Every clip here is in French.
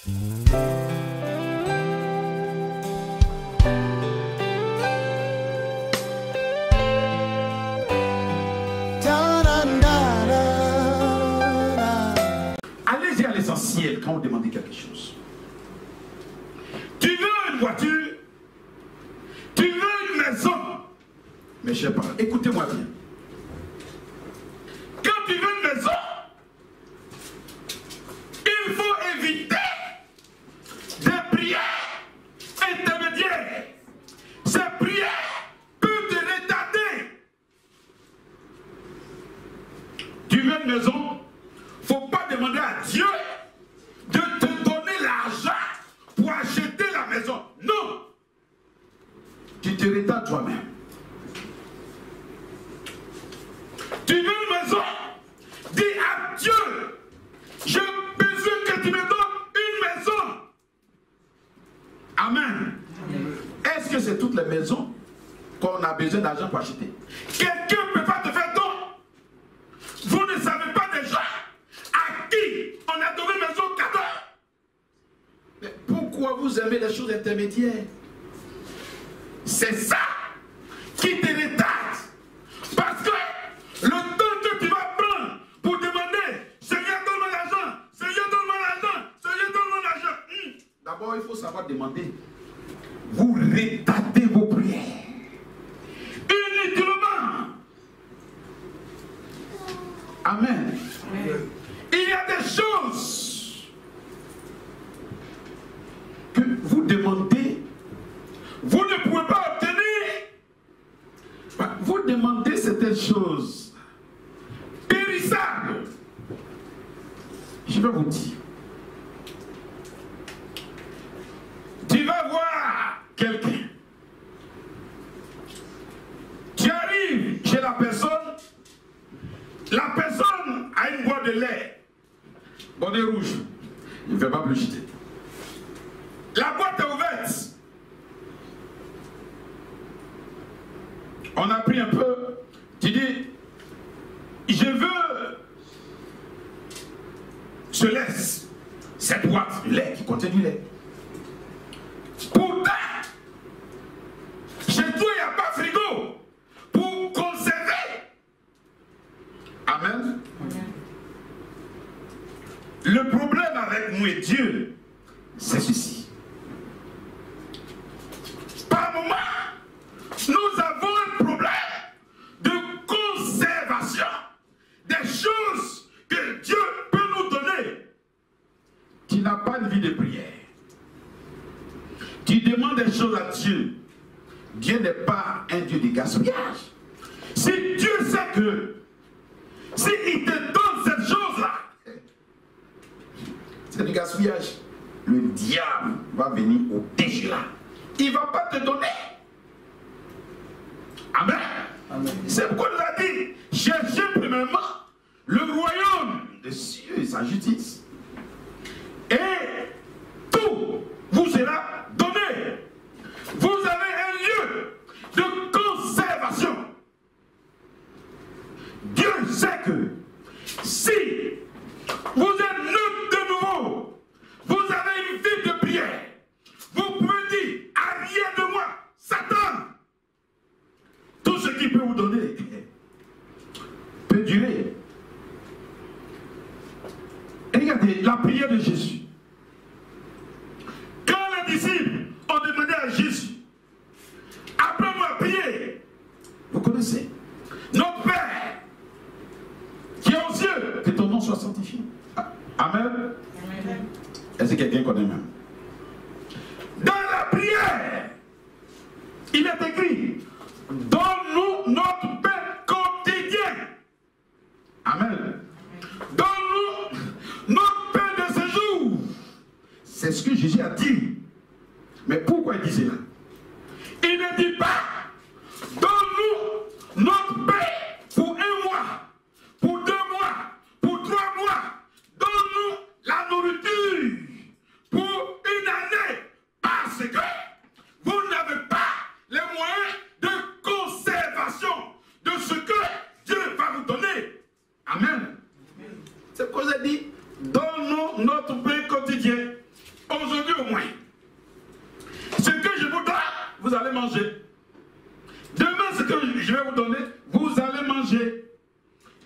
Allez-y à l'essentiel quand vous demandez quelque chose. Tu veux une voiture? Tu veux une maison? Mes chers parents, écoutez-moi bien. Quand tu veux une maison, il faut éviter des prières intermédiaires. Ces prières peuvent te retarder. Tu veux une maison? Il ne faut pas demander à Dieu de te donner l'argent pour acheter la maison. Non. Tu te retardes toi-même. Tu veux une maison? Dis à Dieu, j'ai besoin que tu me donnes une maison. Amen. Est-ce que c'est toutes les maisons qu'on a besoin d'argent pour acheter? Quelqu'un ne peut pas te faire don. Vous ne savez pas déjà à qui on a donné une maison cadeau. Mais pourquoi vous aimez les choses intermédiaires? C'est ça qui te retarde. Parce que le temps que tu vas prendre pour demander, Seigneur, donne-moi l'argent, Seigneur, donne-moi l'argent, Seigneur, donne-moi l'argent. D'abord, il faut savoir demander. Vous retardez vos prières. Inutilement. Amen. Amen. Il y a des choses que vous demandez, vous ne pouvez pas obtenir. Vous demandez certaines choses périssables. Je vais vous dire. Tu vas voir quelqu'un. Tu arrives chez la personne a une boîte de lait. Bonnet rouge. Il ne fait pas plus jeter. La boîte est ouverte. On a pris un peu. Tu dis, je veux ce lait. Cette boîte de lait qui contient du lait. Pourtant, chez toi, il n'y a pas frigo pour conserver. Amen. Amen. Le problème avec nous et Dieu, c'est ceci. Par moment, nous avons un problème de conservation des choses que Dieu peut nous donner. Tu n'as pas une vie de prière. Tu demandes des choses à Dieu. Dieu n'est pas un Dieu de gaspillage. Si Dieu sait que s'il te donne cette chose-là, c'est du gaspillage, le diable va venir au déchet là. Il ne va pas te donner. Amen. Amen. C'est pourquoi il a dit, cherchez premièrement le royaume des cieux et sa justice. Et tout vous sera donné. Vous avez un lieu de conservation. Dieu sait que si vous êtes né de nouveau, vous avez une vie de prière, vous pouvez dire, arrière de moi, Satan. Tout ce qu'il peut vous donner peut durer. Et regardez la prière de Jésus. Quand les disciples ont demandé à Jésus, apprends-moi à prier. Vous connaissez. Notre Père, qui est aux cieux, que ton nom soit sanctifié. Amen. Amen. Est-ce que quelqu'un connaît même? Dans la prière, il est écrit, donne-nous notre pain quotidien. Amen. Donne-nous notre pain de ce jour. C'est ce que Jésus a dit. Mais pourquoi il dit cela? Il ne dit pas, donne-nous notre pain pour un mois, pour 2 mois, pour 3 mois. Donne-nous la nourriture pour une année. Parce que vous n'avez pas les moyens de conservation de ce que Dieu va vous donner. Amen. C'est pourquoi j'ai dit, donne-nous notre pain quotidien. manger.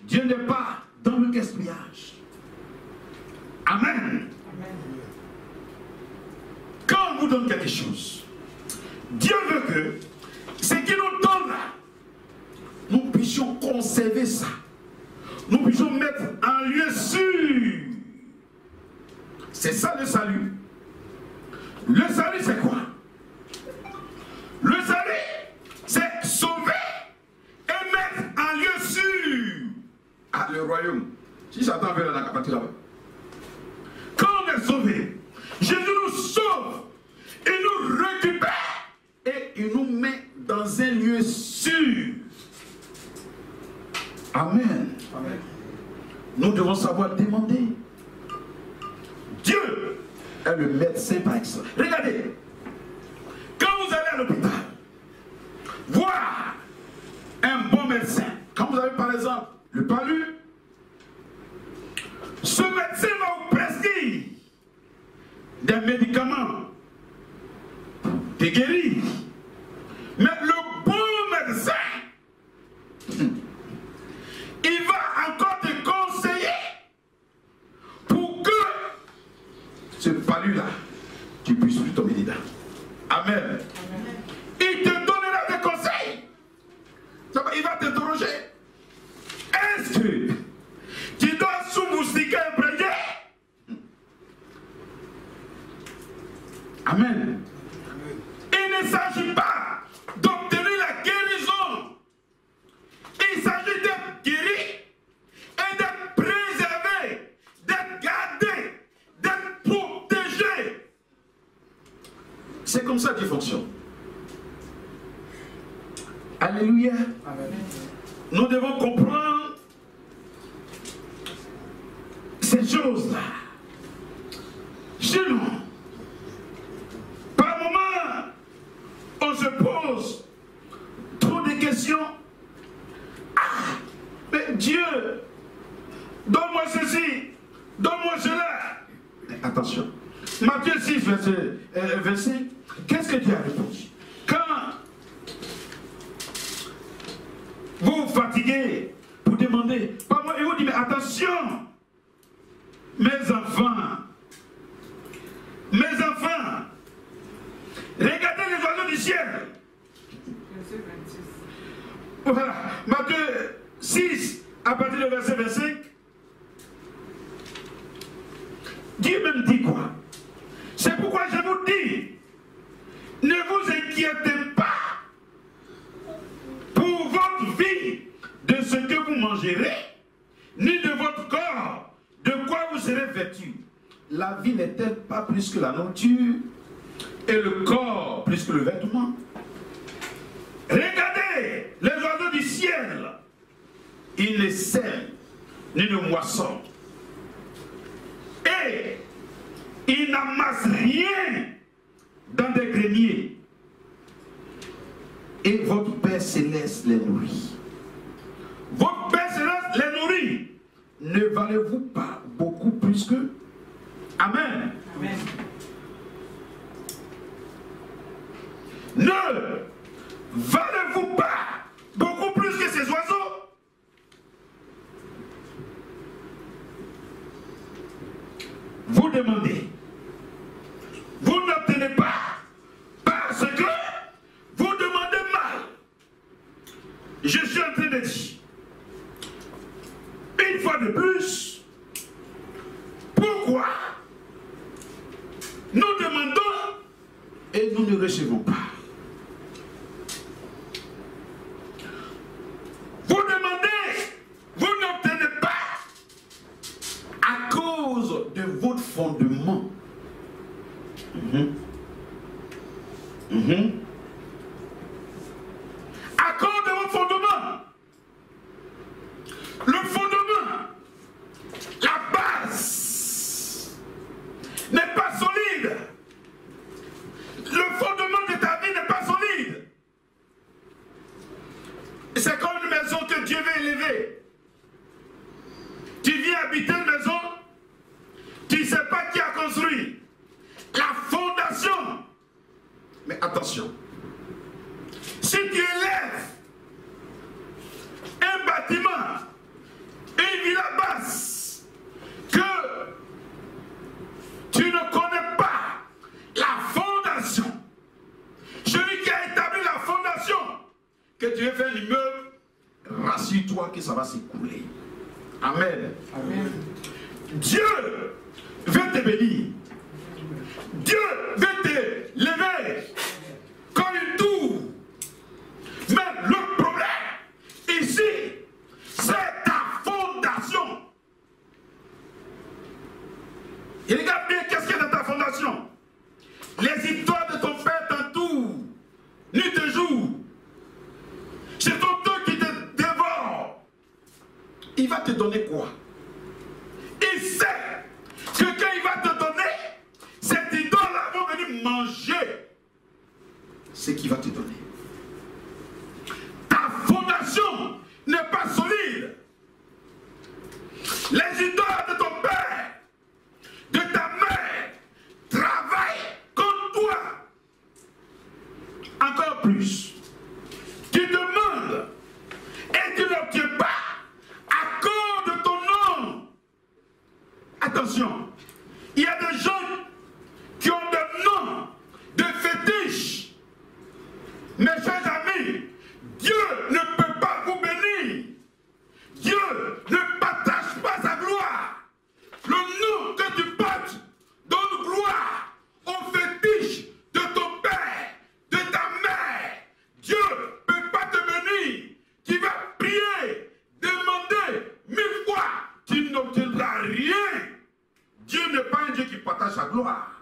Dieu n'est pas dans le gaspillage. Amen. Amen. Quand on vous donne quelque chose, Dieu veut que ce qu'il nous donne là, nous puissions conserver ça. Nous puissions mettre en lieu sûr. C'est ça le salut. Le salut, c'est quoi? Le salut, c'est sauver et mettre en lieu sûr. Ah, le royaume. Si Satan veut la partie là-bas. Quand on est sauvé, Jésus nous sauve, il nous récupère et il nous met dans un lieu sûr. Amen. Amen. Nous devons savoir demander. Dieu est le médecin par excellence. Regardez, quand vous allez à l'hôpital, voir un bon médecin, quand vous avez par exemple le palu, ce médecin va vous prescrire des médicaments pour te guérir. Mais le bon médecin, il va encore te conseiller pour que ce palu-là, tu puisses plus tomber dedans. Amen. Amen. Il te donnera des conseils. Il va t'interroger. Est-ce que tu dois sous-moustiquer un prédier? Amen. Il ne s'agit pas d'obtenir la guérison. Il s'agit d'être guéri et d'être préservé, d'être gardé, d'être protégé. C'est comme ça qu'il fonctionne. Alléluia. Amen. Nous devons comprendre ces choses-là. Chez nous, par moment, on se pose trop de questions. Ah, mais Dieu, donne-moi ceci, donne-moi cela. Mais attention, Matthieu 6, verset, qu'est-ce que Dieu a répondu? Quand vous vous fatiguez pour demander, par moi, il vous dit, mais attention, mes enfants, regardez les oiseaux du ciel. Voilà, Matthieu 6, à partir du verset 25. Dieu même dit quoi? C'est pourquoi je vous dis, ne vous inquiétez pas pour votre vie de ce que vous mangerez, ni de votre corps, de quoi vous serez vêtus. La vie n'est-elle pas plus que la nourriture et le corps plus que le vêtement? Regardez les oiseaux du ciel. Ils ne sèment ni ne moissonnent. Et ils n'amassent rien dans des greniers. Et votre Père Céleste les nourrit. Votre Père Céleste les nourrit. Ne valez-vous pas beaucoup plus que... Amen. Amen. Ne valez-vous pas beaucoup plus que ces oiseaux? Vous demandez, vous n'obtenez pas parce que vous demandez mal. Je suis en train de dire, une fois de plus, pourquoi nous demandons et nous ne recevons pas? Vous demandez, vous n'obtenez pas à cause de votre fondement. À cause de votre fondement. Le fondement, la base n'est pas solide. Le fondement de ta vie n'est pas solide. C'est comme une maison que Dieu veut élever. Tu viens habiter une maison, tu ne sais pas qui a construit. La fondation. Mais attention, si tu élèves un bâtiment ça va s'écouler. Amen. Amen. Dieu veut te bénir. Dieu veut te lever comme une tour. Mais le problème ici, c'est ta fondation. Et regarde bien qu'est-ce qu'il y a dans ta fondation. Les histoires de ton père t'entourent, nuit et jour. C'est ton Dieu qui te dévore. Il va te donner quoi? Il sait que quand il va te donner, cette idole-là va venir manger ce qu'il va te donner. Ta fondation n'est pas solide. Les idoles de ton père, de ta mère, travaillent contre toi. Encore plus. Tu demandes et tu n'obtiens pas à cause de ton nom. Attention, il y a des gens qui ont des noms de fétiches. Mes chers amis, Dieu ne peut pas vous bénir. Dieu ne partage pas sa gloire. Le nom que tu portes donne gloire aux fétiches de ton père, de ta mère. Dieu ne peut pas te bénir. Tu vas prier, demander 1000 fois, tu n'obtiendras rien. Dieu n'est pas un Dieu qui partage sa gloire.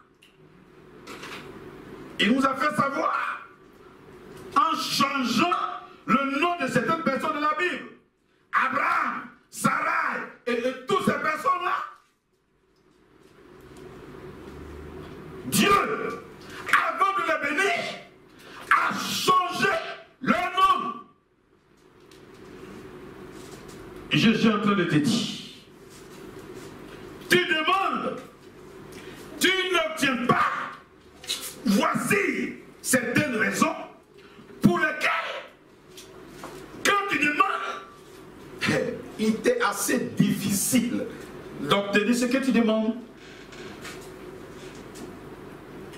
Il nous a fait savoir, en changeant le nom de certaines personnes de la Bible, Abraham, Sarai et toutes ces personnes-là, Dieu, avant de les bénir, a changé leur nom. Je suis en train de te dire, tu demandes, tu n'obtiens pas. Voici certaines raisons pour lesquelles, quand tu demandes, il t'est assez difficile d'obtenir ce que tu demandes.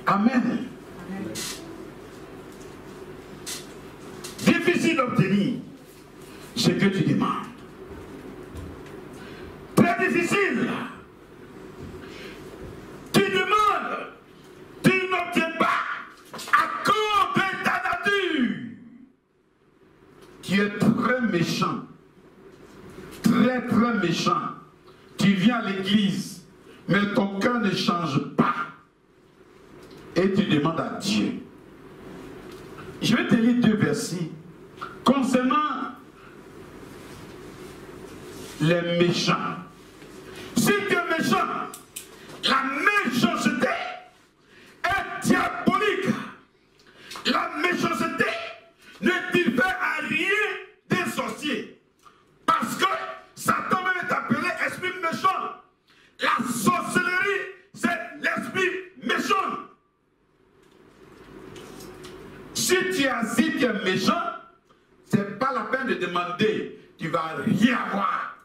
Amen. Amen. Difficile d'obtenir ce que tu demandes. Très difficile. Tu demandes, tu n'obtiens pas à cause de ta nature. Tu es très méchant. Très très méchant. Tu viens à l'église, mais ton cœur ne change pas. Et tu demandes à Dieu. Je vais te lire 2 versets concernant les méchants. Si tu es méchant, la méchanceté est diabolique. La méchanceté ne diffère à rien des sorciers. Parce que Satan même est appelé esprit méchant. La sorcellerie, c'est l'esprit méchant. Si tu es méchant, c'est pas la peine de demander. Tu vas rien avoir.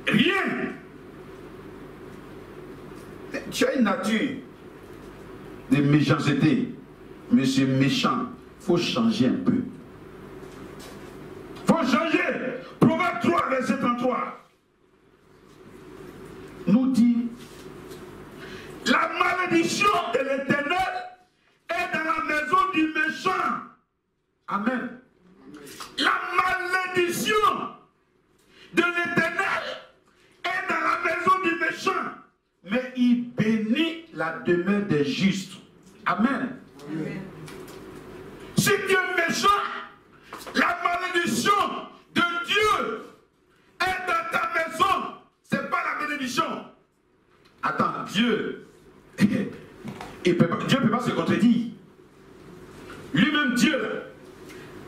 Rien. Tu as une nature de méchanceté. Monsieur méchant, il faut changer un peu. Il faut changer. Proverbe 3, verset 33. Nous dit, la malédiction de l'Éternel est dans la maison du méchant. Amen. La malédiction de l'Éternel est dans la maison du méchant. Mais il bénit la demeure des justes. Amen. Amen. Si tu es méchant, la malédiction de Dieu est dans ta maison. Ce n'est pas la bénédiction. Attends, Dieu, Dieu ne peut pas se contredire. Lui-même, Dieu,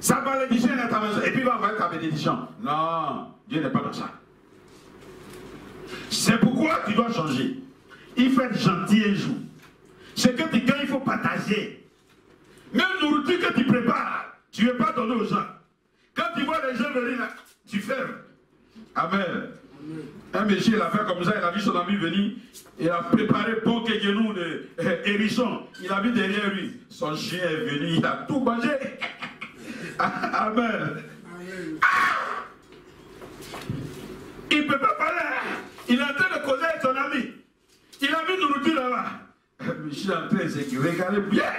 sa malédiction est dans ta maison. Et puis il va envoyer ta bénédiction. Non, Dieu n'est pas dans ça. C'est pourquoi tu dois changer. Il faut être gentil un jour. Ce que tu gagnes, il faut partager. Même nourriture que tu prépares, tu ne veux pas donner aux gens. Quand tu vois les gens venir là, tu fermes. Amen. Un monsieur, il a fait comme ça, il a vu son ami venir, il a préparé bon quelques-nous de hérisson. Il a vu derrière lui, son chien est venu, il a tout mangé. Amen. Ah! suis en train de se regarder bien.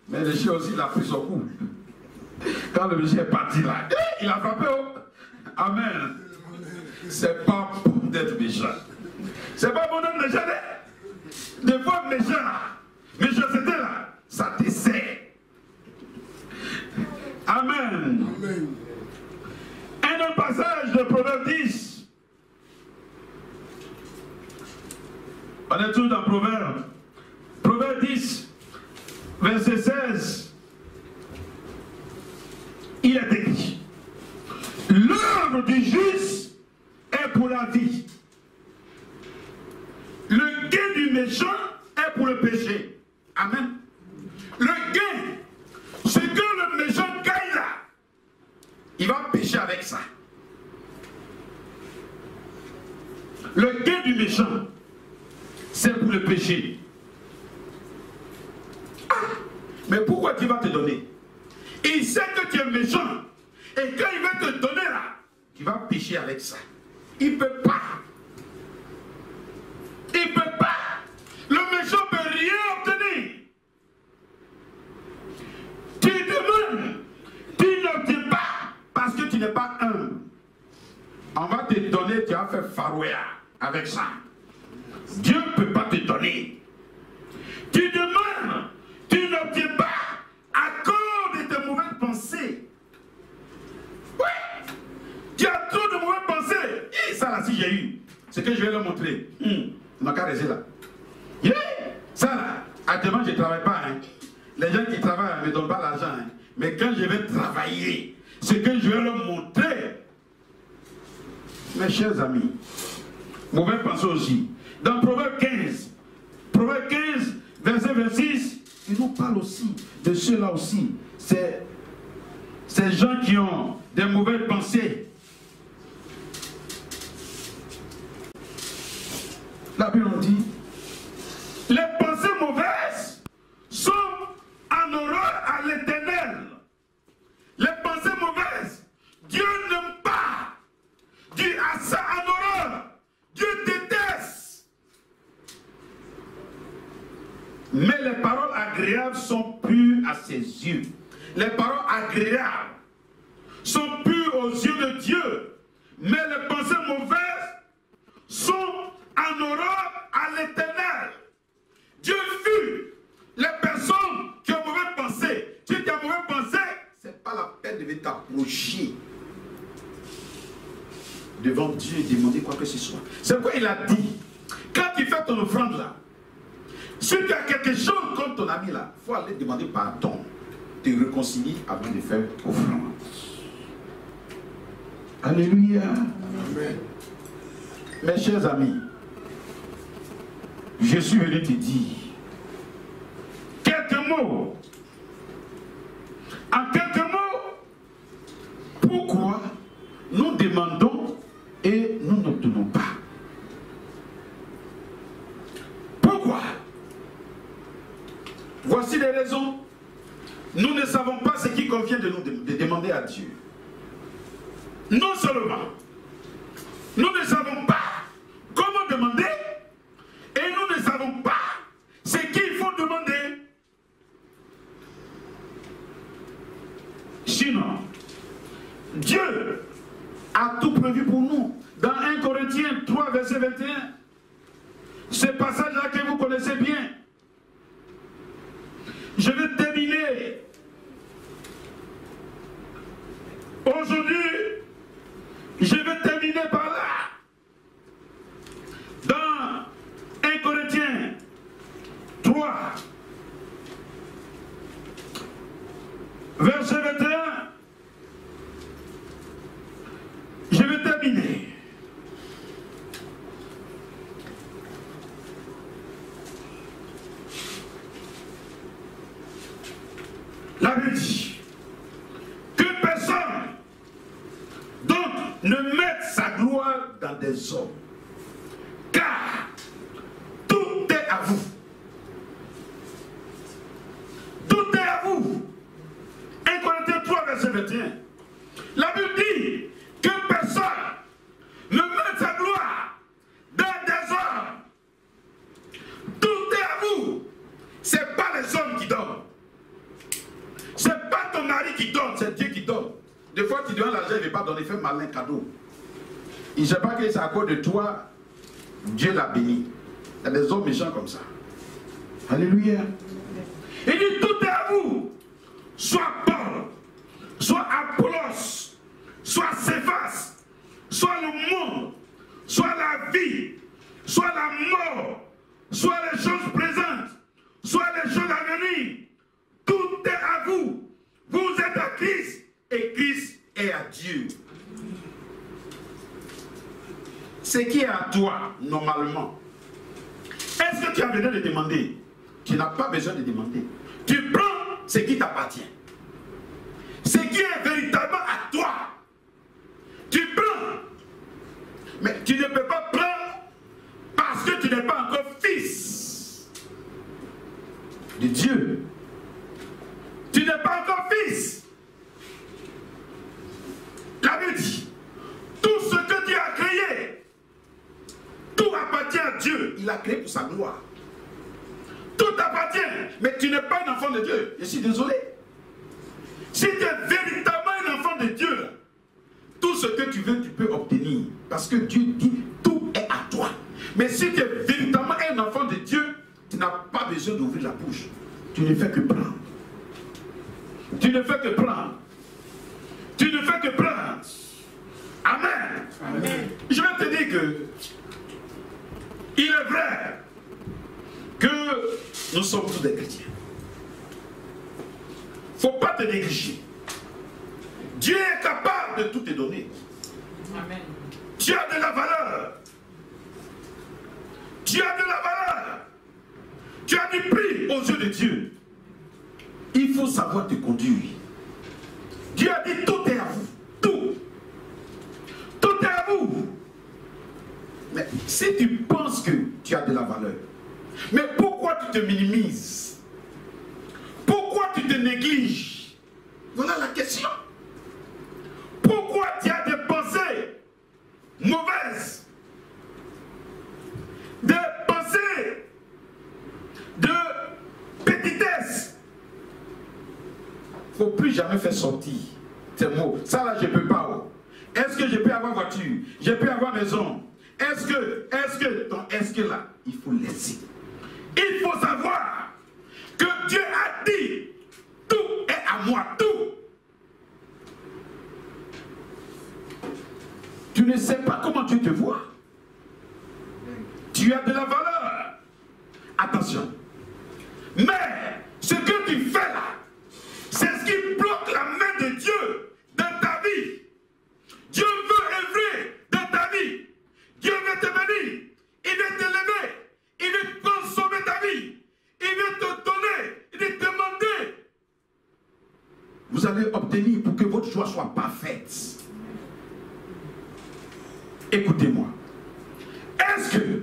Mais le chien aussi, il a pris son coup. Quand le monsieur est parti là, il a frappé. Amen. C'est pas bon d'être méchant. C'est pas bon d'être méchant. Des fois, méchant là, méchanceté là, ça dessert. Amen. Amen. Un autre passage de Proverbe 10. On est tous dans Proverbe. Proverbe 10, verset 16. Il est écrit: l'œuvre du juste est pour la vie. Le gain du méchant est pour le péché. Amen. Le gain, ce que le méchant gagne là, il va pécher avec ça. Le gain du méchant, c'est pour le péché. Ah, mais pourquoi tu vas te donner? Il sait que tu es méchant. Et quand il va te donner là, tu vas pécher avec ça. Il ne peut pas. Il ne peut pas. Le méchant ne peut rien obtenir. Tu demandes, tu n'obtiens pas parce que tu n'es pas humble. On va te donner, tu vas faire farouéa avec ça. Dieu ne peut pas te donner. Tu demandes, tu n'obtiens pas à cause de tes mauvaises pensées. Oui, tu as trop de mauvaises pensées. Et ça là, si j'ai eu, c'est que je vais leur montrer. Il m'a qu'à rester là. Yeah. Ça là, actuellement je ne travaille pas. Hein. Les gens qui travaillent ne me donnent pas l'argent. Hein. Mais quand je vais travailler, c'est que je vais leur montrer. Mes chers amis, mauvaise pensée aussi. Dans Proverbe 15, verset 26, il nous parle aussi de ceux-là aussi. C'est ces gens qui ont des mauvaises pensées. La Bible nous dit, les pensées mauvaises sont en horreur à l'Éternel. Les pensées mauvaises, Dieu n'aime pas. Dieu a ça en horreur. Dieu déteste. Mais les paroles agréables sont pures à ses yeux. Les paroles agréables sont pures aux yeux de Dieu. Mais les pensées mauvaises sont en horreur à l'Éternel. Dieu fuit les personnes qui ont mauvaise pensée. Tu as mauvaise pensée, ce n'est pas la peine de t'approcher devant Dieu et demander quoi que ce soit. C'est pourquoi il a dit, quand tu fais ton offrande là, si tu as quelque chose contre ton ami là, il faut aller demander pardon, te réconcilier avant de faire offrande. Alléluia. Amen. Mes chers amis, je suis venu te dire quelques mots. En quelques mots, pourquoi nous demandons et nous n'obtenons pas? Pourquoi? Voici les raisons. Nous ne savons pas ce qui convient de nous de demander à Dieu. Non seulement, nous ne savons pas comment demander et nous ne savons pas ce qu'il faut demander. Sinon, Dieu a tout prévu pour nous. Dans 1 Corinthiens 3, verset 21, ce passage-là que vous connaissez bien. Je vais terminer aujourd'hui. Je vais terminer par là. Dans 1 Corinthiens 3, verset 21, je vais terminer. La Bible dit que personne donc ne mette sa gloire dans des hommes, car tout est à vous. Tout est à vous. 1 Corinthiens 3, verset 21. La Bible dit que personne ne mette sa gloire dans des hommes. Tout est à vous. l'argent, il ne veut pas donner, il fait malin cadeau. Il ne sait pas que c'est à cause de toi, Dieu l'a béni. Il y a des hommes méchants comme ça. Alléluia. Il dit tout est à vous. Soit Paul, soit Apollos, soit Céphas, soit le monde, soit la vie, soit la mort, soit les choses présentes, soit les choses à venir. Tout est à vous. Vous êtes à Christ et Christ est à Dieu. Ce qui est à toi, normalement, est-ce que tu as besoin de demander? Tu n'as pas besoin de demander. Tu prends ce qui t'appartient. Ce qui est véritablement à toi. Tu prends. Mais tu ne peux pas prendre parce que tu n'es pas encore fils de Dieu. Tu n'es pas encore fils. La Bible dit, tout ce que Dieu a créé, tout appartient à Dieu. Il a créé pour sa gloire. Tout appartient, mais tu n'es pas un enfant de Dieu. Je suis désolé. Si tu es véritablement un enfant de Dieu, tout ce que tu veux, tu peux obtenir. Parce que Dieu dit, tout est à toi. Mais si tu es véritablement un enfant de Dieu, tu n'as pas besoin d'ouvrir la bouche. Tu ne fais que prendre. Tu ne fais que prendre. Tu ne fais que prendre. Amen. Amen. Je vais te dire que il est vrai que nous sommes tous des chrétiens. Il ne faut pas te négliger. Dieu est capable de tout te donner. Amen. Tu as de la valeur. Tu as de la valeur. Tu as du prix aux yeux de Dieu. Il faut savoir te conduire. Dieu a dit tout est à vous. Tout. Tout est à vous. Mais si tu penses que tu as de la valeur, mais pourquoi tu te minimises? Pourquoi tu te négliges? Voilà la question. Pourquoi tu as des pensées mauvaises? Des pensées de petitesse. Il ne faut plus jamais faire sortir ces mots. Ça là, je ne peux pas. Oh. Est-ce que je peux avoir voiture? Je peux avoir maison? Est-ce que là, il faut laisser. Il faut savoir que Dieu a dit, tout est à moi, tout. Tu ne sais pas comment Dieu te voit. Tu as de la valeur. Attention. Mais ce que tu fais là, c'est ce qui bloque la main de Dieu dans ta vie. Dieu veut œuvrer dans ta vie. Dieu veut te bénir. Il veut t'élever. Il veut transformer ta vie. Il veut te donner. Il veut te demander. Vous allez obtenir pour que votre joie soit parfaite. Écoutez-moi. Est-ce que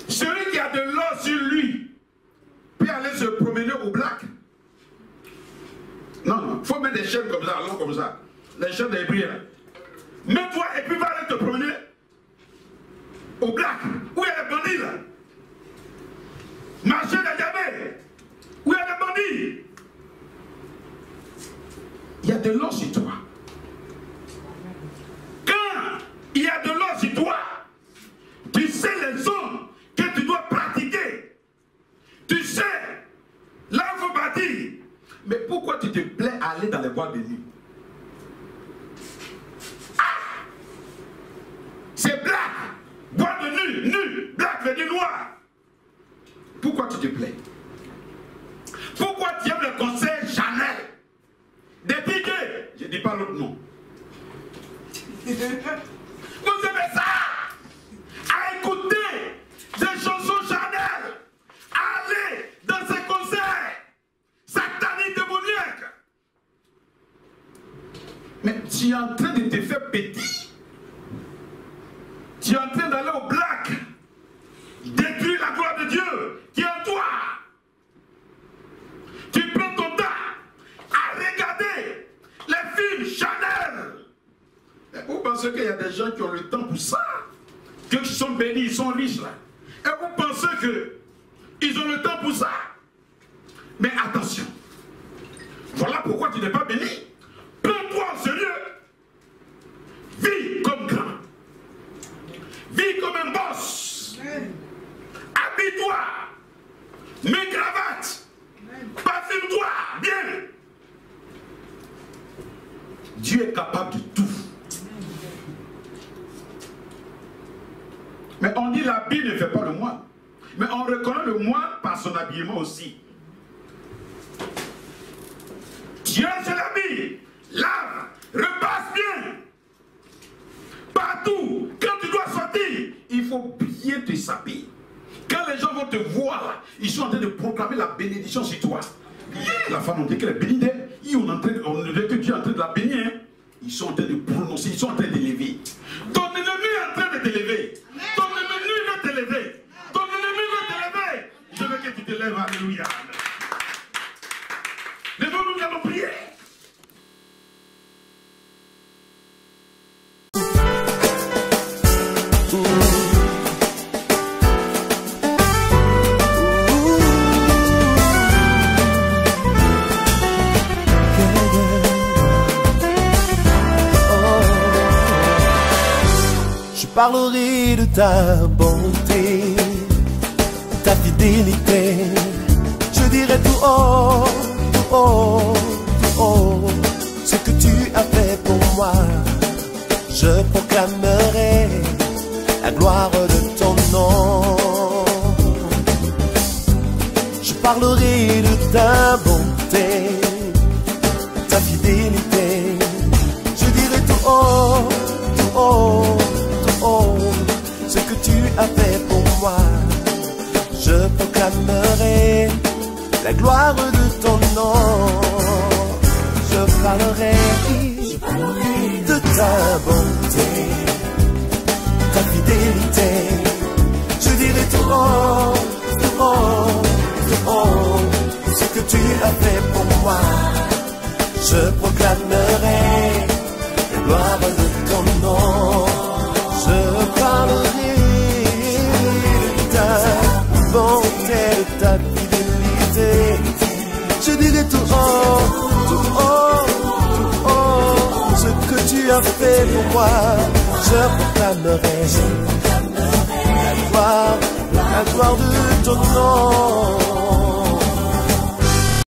celui qui a de l'or sur lui peut aller se promener au black? Non, non. Il faut mettre des chaînes comme ça, long comme ça. Les chaînes des brières. Mets-toi et puis va aller te promener au black. Où il y a les bandits là? Marcher les diamants. Où il y a les bandits? Il y a de l'or sur toi. Quand il y a de l'or sur toi, tu sais les hommes que tu dois pratiquer. Tu sais là où il faut bâtir. Mais pourquoi tu te plais à aller dans les boîtes de nuit? Ah! C'est black. Boîte de nuit, nu. Black veut dire noir. Pourquoi tu te plais? Pourquoi tu aimes le conseil Chanel? Des piquets. Je ne dis pas l'autre nom. Vous aimez ça? À écouter des chansons Chanel. Aller dans ces concerts sataniques démoniaques. Mais tu es en train de te faire petit. Tu es en train d'aller au black. Détruire la gloire de Dieu qui est en toi. Tu prends ton temps à regarder les films Chanel. Et vous pensez qu'il y a des gens qui ont le temps pour ça? Qu'ils sont bénis, ils sont riches là. Et vous pensez qu'ils ont le temps pour ça? Mais attention. Voilà pourquoi tu n'es pas béni. Prends-toi au sérieux. Mais on dit l'habit ne fait pas le moine. Mais on reconnaît le moine par son habillement aussi. Dieu se l'habille, lave, repasse bien. Partout, quand tu dois sortir, il faut bien te s'habiller. Quand les gens vont te voir, ils sont en train de proclamer la bénédiction sur toi. La femme, on dit qu'elle est bénie. On dirait que Dieu est en train de la bénir. Ils sont en train de prononcer, ils sont en train d'élever. Ton ennemi est en train de t'élever. Ton ennemi veut t'élever. Ton ennemi veut t'élever. Je veux que tu te lèves, alléluia. Lève-nous, nous allons prier. Je parlerai de ta bonté, ta fidélité. Je dirai tout haut, tout haut, tout haut, ce que tu as fait pour moi. Je proclamerai la gloire de ton nom. Je parlerai de ta bonté, ta fidélité. Je dirai tout haut, tout haut, oh, ce que tu as fait pour moi. Je proclamerai la gloire de ton nom. Je parlerai de ta bonté, ta fidélité. Je dirai tout haut, tout haut, tout haut, ce que tu as fait pour moi. Je proclamerai la gloire de ton nom. Je parlerai de ta bonté, de ta fidélité. Je dirai tout haut, tout haut, tout haut, ce que tu as fait pour moi. Je proclamerai la gloire de ton nom.